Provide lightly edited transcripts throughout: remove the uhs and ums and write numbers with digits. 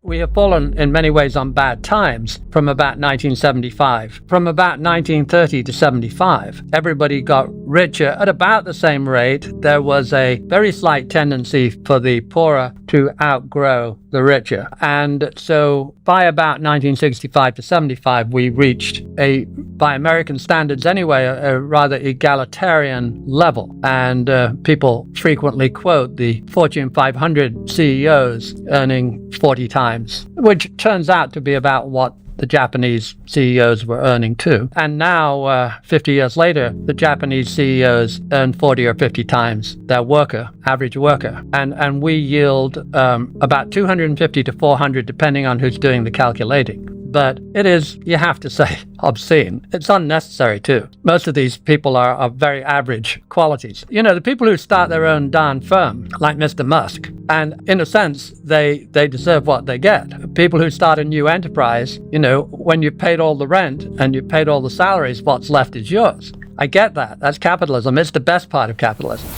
We have fallen in many ways on bad times from about 1975. From about 1930 to 75, everybody got richer at about the same rate. There was a very slight tendency for the poorer to outgrow the richer. And so by about 1965 to 75, we reached by American standards anyway, a rather egalitarian level. And people frequently quote the Fortune 500 CEOs earning 40 times, which turns out to be about what the Japanese CEOs were earning too. And now, 50 years later, the Japanese CEOs earn 40 or 50 times their average worker. And we yield about 250 to 400, depending on who's doing the calculating. But it is, you have to say, obscene. It's unnecessary too. Most of these people are very average qualities. You know, the people who start their own darn firm, like Mr. Musk, and in a sense, they deserve what they get. People who start a new enterprise, you know, when you've paid all the rent and you've paid all the salaries, what's left is yours. I get that. That's capitalism. It's the best part of capitalism.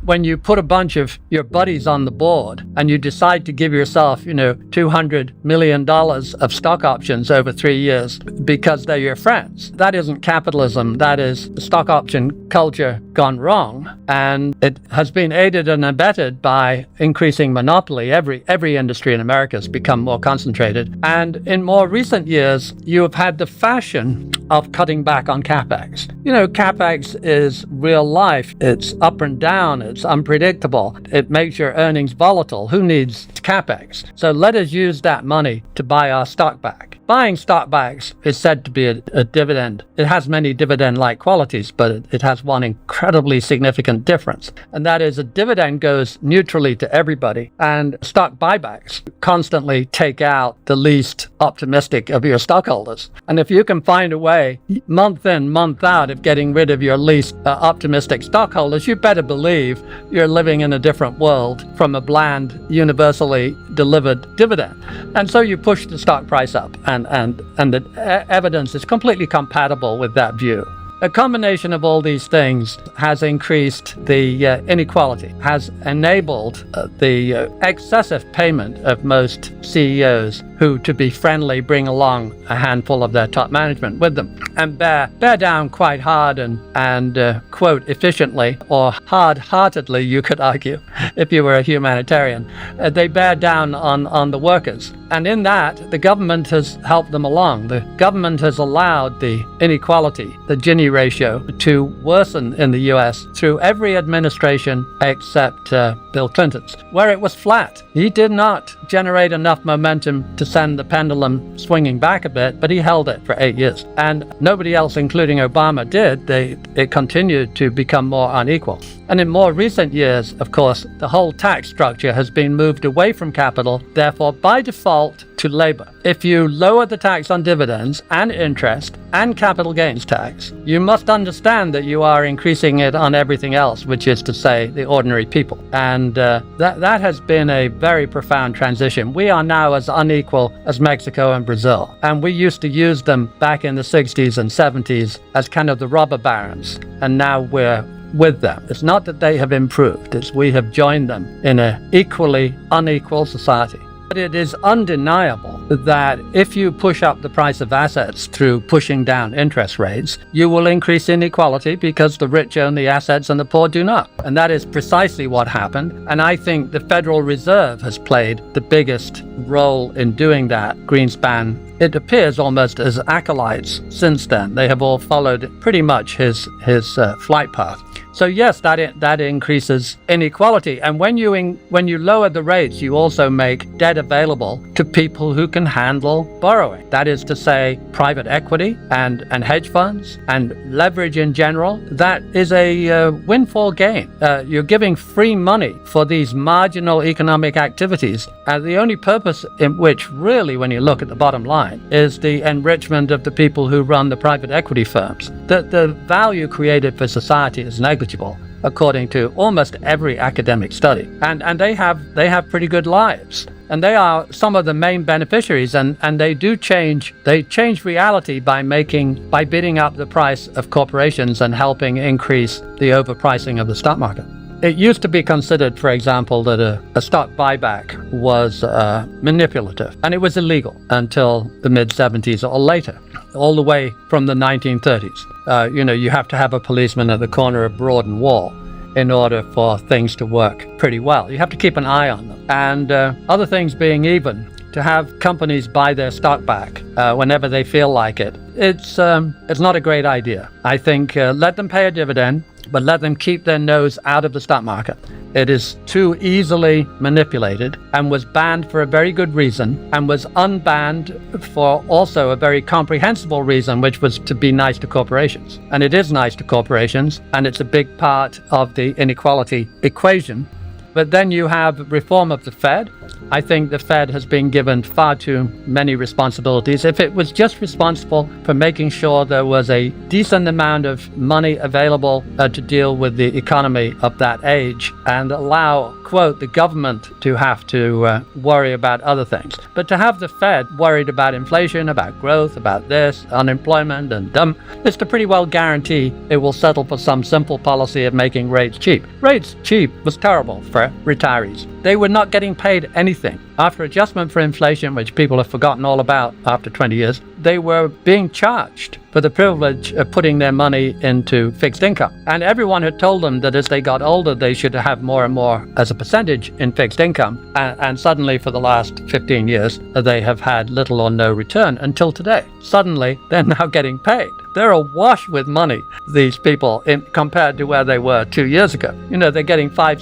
When you put a bunch of your buddies on the board and you decide to give yourself, you know, $200 million of stock options over 3 years because they're your friends, that isn't capitalism. That is stock option culture gone wrong. And it has been aided and abetted by increasing monopoly. Every industry in America has become more concentrated. And in more recent years, you have had the fashion of cutting back on CapEx. You know, CapEx is real life. It's up and down. It's unpredictable. It makes your earnings volatile. Who needs CapEx? So let us use that money to buy our stock back. Buying stock backs is said to be a dividend. It has many dividend-like qualities, but it has one incredibly significant difference. And that is a dividend goes neutrally to everybody. And stock buybacks constantly take out the least optimistic of your stockholders. And if you can find a way, month in, month out, of getting rid of your least optimistic stockholders, you better believe you're living in a different world from a bland, universally delivered dividend. And so you push the stock price up, and the evidence is completely compatible with that view. A combination of all these things has increased the inequality, has enabled the excessive payment of most CEOs who, to be friendly, bring along a handful of their top management with them and bear down quite hard and quote, efficiently, or hard-heartedly, you could argue, if you were a humanitarian. They bear down on the workers. And in that, the government has helped them along. The government has allowed the inequality, the Gini ratio, to worsen in the US through every administration except Bill Clinton's, where it was flat. He did not generate enough momentum to send the pendulum swinging back a bit, but he held it for 8 years. And nobody else, including Obama, did. It continued to become more unequal. And in more recent years, of course, the whole tax structure has been moved away from capital, therefore by default to labor. If you lower the tax on dividends and interest and capital gains tax, you must understand that you are increasing it on everything else, which is to say the ordinary people. And that has been a very profound transition. We are now as unequal as Mexico and Brazil. And we used to use them back in the 60s and 70s as kind of the robber barons. And now we're with them. It's not that they have improved, it's we have joined them in an equally unequal society. But it is undeniable that if you push up the price of assets through pushing down interest rates, you will increase inequality because the rich own the assets and the poor do not. And that is precisely what happened. And I think the Federal Reserve has played the biggest role in doing that. Greenspan, it appears, almost as acolytes since then. They have all followed pretty much his flight path. So yes, that increases inequality. And when you lower the rates, you also make debt available to people who can handle borrowing. That is to say, private equity and hedge funds and leverage in general. That is a windfall gain. You're giving free money for these marginal economic activities. And the only purpose in which, really, when you look at the bottom line, is the enrichment of the people who run the private equity firms. The value created for society is negligible, according to almost every academic study. And they have pretty good lives. And they are some of the main beneficiaries, and they change reality by bidding up the price of corporations and helping increase the overpricing of the stock market. It used to be considered, for example, that a stock buyback was manipulative, and it was illegal until the mid-70s or later, all the way from the 1930s. You have to have a policeman at the corner of Broad and Wall in order for things to work pretty well. You have to keep an eye on them. And other things being even, to have companies buy their stock back whenever they feel like it, it's not a great idea. I think let them pay a dividend, but let them keep their nose out of the stock market. It is too easily manipulated and was banned for a very good reason, and was unbanned for also a very comprehensible reason, which was to be nice to corporations. And it is nice to corporations, and it's a big part of the inequality equation. But then you have reform of the Fed. I think the Fed has been given far too many responsibilities. If it was just responsible for making sure there was a decent amount of money available to deal with the economy of that age, and allow, quote, the government to have to worry about other things. But to have the Fed worried about inflation, about growth, about this, unemployment, and it's to pretty well guarantee it will settle for some simple policy of making rates cheap. Rates cheap was terrible for retirees. They were not getting paid anything. After adjustment for inflation, which people have forgotten all about after 20 years, they were being charged for the privilege of putting their money into fixed income. And everyone had told them that as they got older, they should have more and more as a percentage in fixed income. And suddenly, for the last 15 years, they have had little or no return until today. Suddenly, they're now getting paid. They're awash with money, these people, compared to where they were 2 years ago. They're getting 5%,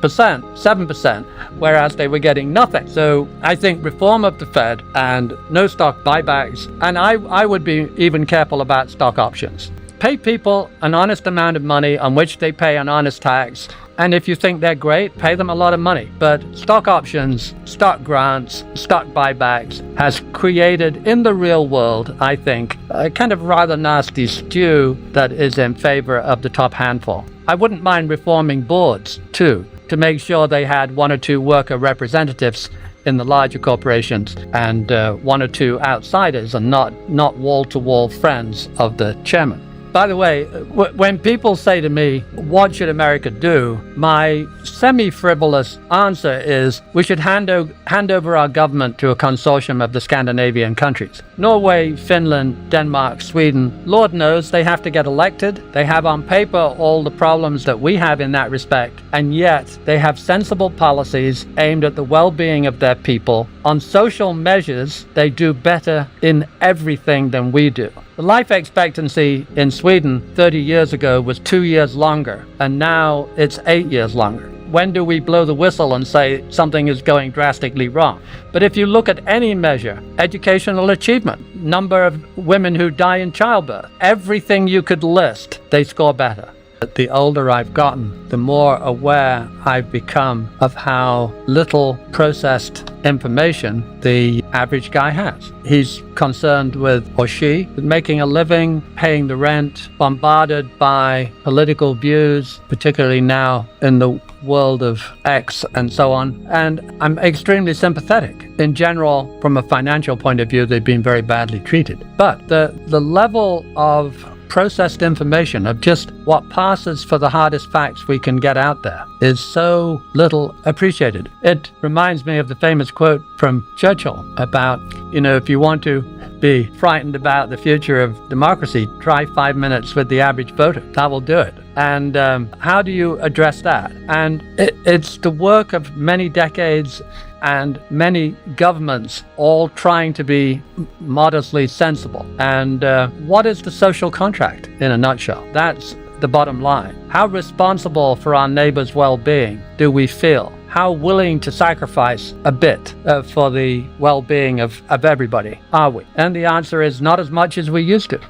6%, 7%, whereas they were getting nothing. So I think reform of the Fed and no stock buybacks, and I would be even careful about stock options. Pay people an honest amount of money on which they pay an honest tax. And if you think they're great, pay them a lot of money. But stock options, stock grants, stock buybacks has created in the real world, I think, a kind of rather nasty stew that is in favor of the top handful. I wouldn't mind reforming boards, too, to make sure they had 1 or 2 worker representatives in the larger corporations and 1 or 2 outsiders, and not wall-to-wall friends of the chairman. By the way, when people say to me, what should America do? My semi-frivolous answer is we should hand over our government to a consortium of the Scandinavian countries. Norway, Finland, Denmark, Sweden, Lord knows they have to get elected. They have on paper all the problems that we have in that respect, and yet they have sensible policies aimed at the well-being of their people. On social measures, they do better in everything than we do. The life expectancy in Sweden 30 years ago was 2 years longer, and now it's 8 years longer. When do we blow the whistle and say something is going drastically wrong? But if you look at any measure, educational achievement, number of women who die in childbirth, everything you could list, they score better. The older I've gotten, the more aware I've become of how little processed information the average guy has. He's concerned with, or she, with making a living, paying the rent, bombarded by political views, particularly now in the world of X and so on. And I'm extremely sympathetic. In general, from a financial point of view, they've been very badly treated. But the level of processed information of just what passes for the hardest facts we can get out there is so little appreciated. It reminds me of the famous quote from Churchill about, if you want to be frightened about the future of democracy, try 5 minutes with the average voter. That will do it. And how do you address that? And it's the work of many decades and many governments all trying to be modestly sensible. And what is the social contract in a nutshell? That's the bottom line. How responsible for our neighbors' well-being do we feel? How willing to sacrifice a bit for the well-being of everybody are we? And the answer is not as much as we used to.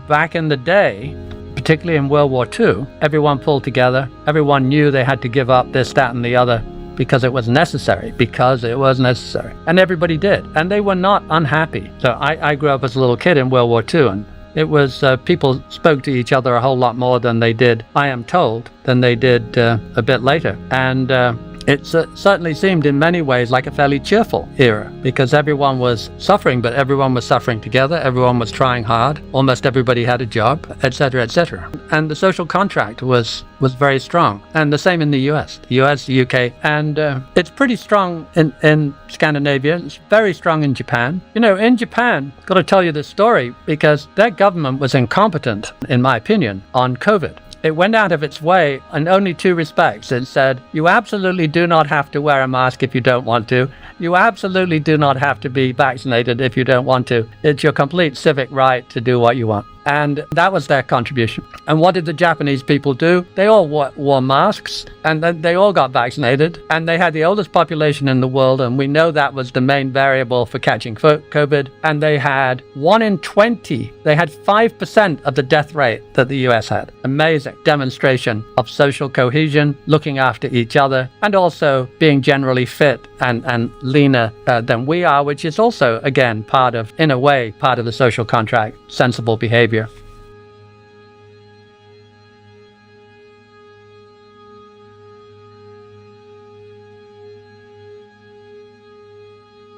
Back in the day, particularly in World War II, everyone pulled together. Everyone knew they had to give up this, that, and the other because it was necessary, And everybody did, and they were not unhappy. So I grew up as a little kid in World War II, and it was people spoke to each other a whole lot more than they did, I am told, than they did a bit later. And It certainly seemed in many ways like a fairly cheerful era, because everyone was suffering, but everyone was suffering together. Everyone was trying hard. Almost everybody had a job, etc., etc. And the social contract was very strong. And the same in the US, the UK. And it's pretty strong in Scandinavia. It's very strong in Japan. In Japan, got to tell you this story because their government was incompetent, in my opinion, on COVID. It went out of its way in only two respects. It said, you absolutely do not have to wear a mask if you don't want to. You absolutely do not have to be vaccinated if you don't want to. It's your complete civic right to do what you want. And that was their contribution. And what did the Japanese people do? They all wore masks, and then they all got vaccinated, and they had the oldest population in the world, and we know that was the main variable for catching COVID. And they had 1 in 20. They had 5% of the death rate that the US had. Amazing demonstration of social cohesion, looking after each other, and also being generally fit and leaner than we are, which is also, again, in a way, part of the social contract, sensible behavior.